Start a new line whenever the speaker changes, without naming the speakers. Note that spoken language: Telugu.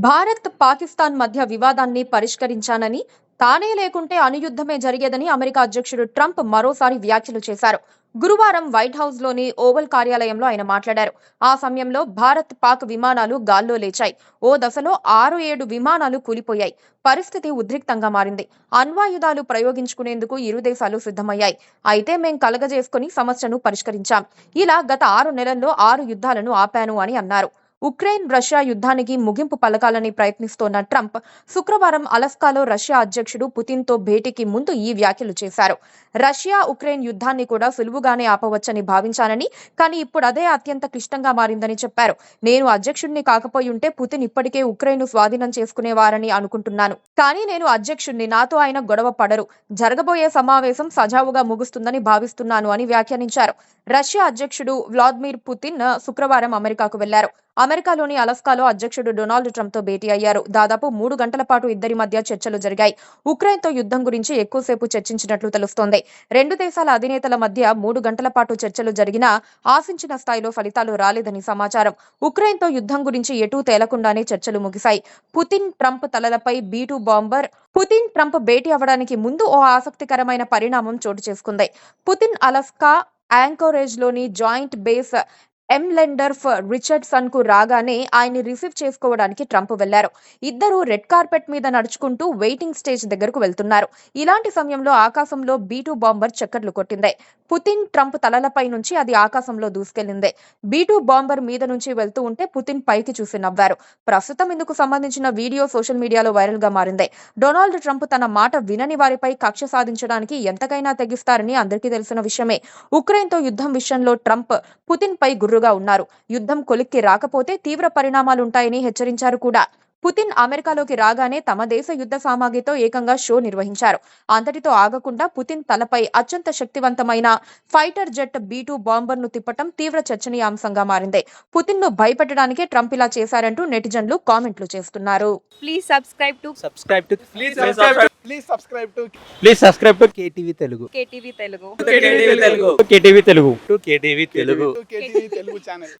భారత్, పాకిస్తాన్ మధ్య వివాదాన్ని పరిష్కరించానని, తానే లేకుంటే అణుయుద్ధమే జరిగేదని అమెరికా అధ్యక్షుడు ట్రంప్ మరోసారి వ్యాఖ్యలు చేశారు. గురువారం వైట్ హౌస్ లోని ఓవల్ కార్యాలయంలో ఆయన మాట్లాడారు. ఆ సమయంలో భారత్, పాక్ విమానాలు గాల్లో లేచాయి. ఓ దశలో 6-7 విమానాలు కూలిపోయాయి. పరిస్థితి ఉద్రిక్తంగా మారింది. అణ్వాయుధాలు ప్రయోగించుకునేందుకు ఇరు దేశాలు సిద్ధమయ్యాయి. అయితే మేం కలగజేసుకుని సమస్యను పరిష్కరించాం. ఇలా గత 6 నెలల్లో 6 యుద్ధాలను ఆపాను అని అన్నారు. ఉక్రెయిన్ రష్యా యుద్ధానికి ముగింపు పలకాలని ప్రయత్నిస్తోన్న ట్రంప్ శుక్రవారం అలస్కాలో రష్యా అధ్యక్షుడు పుతిన్తో భేటీకి ముందు ఈ వ్యాఖ్యలు చేశారు. రష్యా ఉక్రెయిన్ యుద్ధాన్ని కూడా సులువుగానే ఆపవచ్చని భావించానని, కానీ ఇప్పుడు అదే అత్యంత క్లిష్టంగా మారిందని చెప్పారు. నేను అధ్యక్షుడిని కాకపోయుంటే పుతిన్ ఇప్పటికే ఉక్రెయిన్ను స్వాధీనం చేసుకునేవారని అనుకుంటున్నాను. కానీ నేను అధ్యక్షుడిని, నాతో ఆయన గొడవ పడరు. జరగబోయే సమావేశం సజావుగా ముగుస్తుందని భావిస్తున్నాను అని వ్యాఖ్యానించారు. రష్యా అధ్యక్షుడు వ్లాదిమిర్ పుతిన్ శుక్రవారం అమెరికాకు వెళ్లారు. అమెరికాలోని అలస్కాలో అధ్యక్షుడు డొనాల్డ్ ట్రంప్ తో భేటీ అయ్యారు. దాదాపు 3 గంటల పాటు ఇద్దరి మధ్య చర్చలు జరిగాయి. ఉక్రెయిన్తో యుద్ధం గురించి ఎక్కువసేపు చర్చించినట్లు తెలుస్తోంది. రెండు దేశాల అధినేతల మధ్య 3 గంటల పాటు చర్చలు జరిగినా ఆశించిన స్థాయిలో ఫలితాలు రాలేదని సమాచారం. ఉక్రెయిన్తో యుద్ధం గురించి ఎటూ తేలకుండానే చర్చలు ముగిశాయి. పుతిన్, ట్రంప్ తలలపై B-2 బాంబర్. పుతిన్, ట్రంప్ భేటీ అవ్వడానికి ముందు ఓ ఆసక్తికరమైన పరిణామం చోటు చేసుకుంది. పుతిన్ అలస్కా యాంకోరేజ్ లోని జాయింట్ బేస్ ఎంలెండర్ఫ్ రిచర్డ్సన్ కు రాగానే ఆయన్ని రిసీవ్ చేసుకోవడానికి ట్రంప్ వెళ్లారు. ఇద్దరు రెడ్ కార్పెట్ మీద నడుచుకుంటూ వెయిటింగ్ స్టేజ్ దగ్గరకు వెళ్తున్నారు. ఇలాంటి సమయంలో ఆకాశంలో B-2 బాంబర్ చక్కర్లు కొట్టింది. పుతిన్, ట్రంప్ తలలపై నుంచి అది ఆకాశంలో దూసుకెళ్లింది. B-2 బాంబర్ మీద నుంచి వెళ్తూ ఉంటే పుతిన్ పైకి చూసి నవ్వారు. ప్రస్తుతం ఇందుకు సంబంధించిన వీడియో సోషల్ మీడియాలో వైరల్ గా మారింది. డొనాల్డ్ ట్రంప్ తన మాట వినని వారిపై కక్ష సాధించడానికి ఎంతకైనా తెగిస్తారని అందరికీ తెలిసిన విషయమే. ఉక్రెయిన్తో యుద్ధం విషయంలో ట్రంప్ పుతిన్ పై గుర్రుగా ఉన్నారు. యుద్ధం కొలిక్కి రాకపోతే తీవ్ర పరిణామాలుంటాయని హెచ్చరించారు కూడా. పుతిన్ అమెరికాలోకి రాగానే తమ దేశ యుద్ధ సామాగ్రితో ఏకంగా షో నిర్వహించారు. అంతటితో ఆగకుండా పుతిన్ తలపై అత్యంత శక్తివంతమైన ఫైటర్ జెట్ B-2 బాంబర్ ను తిప్పటం తీవ్ర చర్చనీయాంశంగా మారింది. పుతిన్ ను భయపెట్టడానికే ట్రంప్ ఇలా చేశారంటూ నెటిజన్లు కామెంట్లు చేస్తున్నారు.
Please subscribe to
KTV Telugu.
KTV Telugu.
KTV Telugu.
KTV Telugu channel.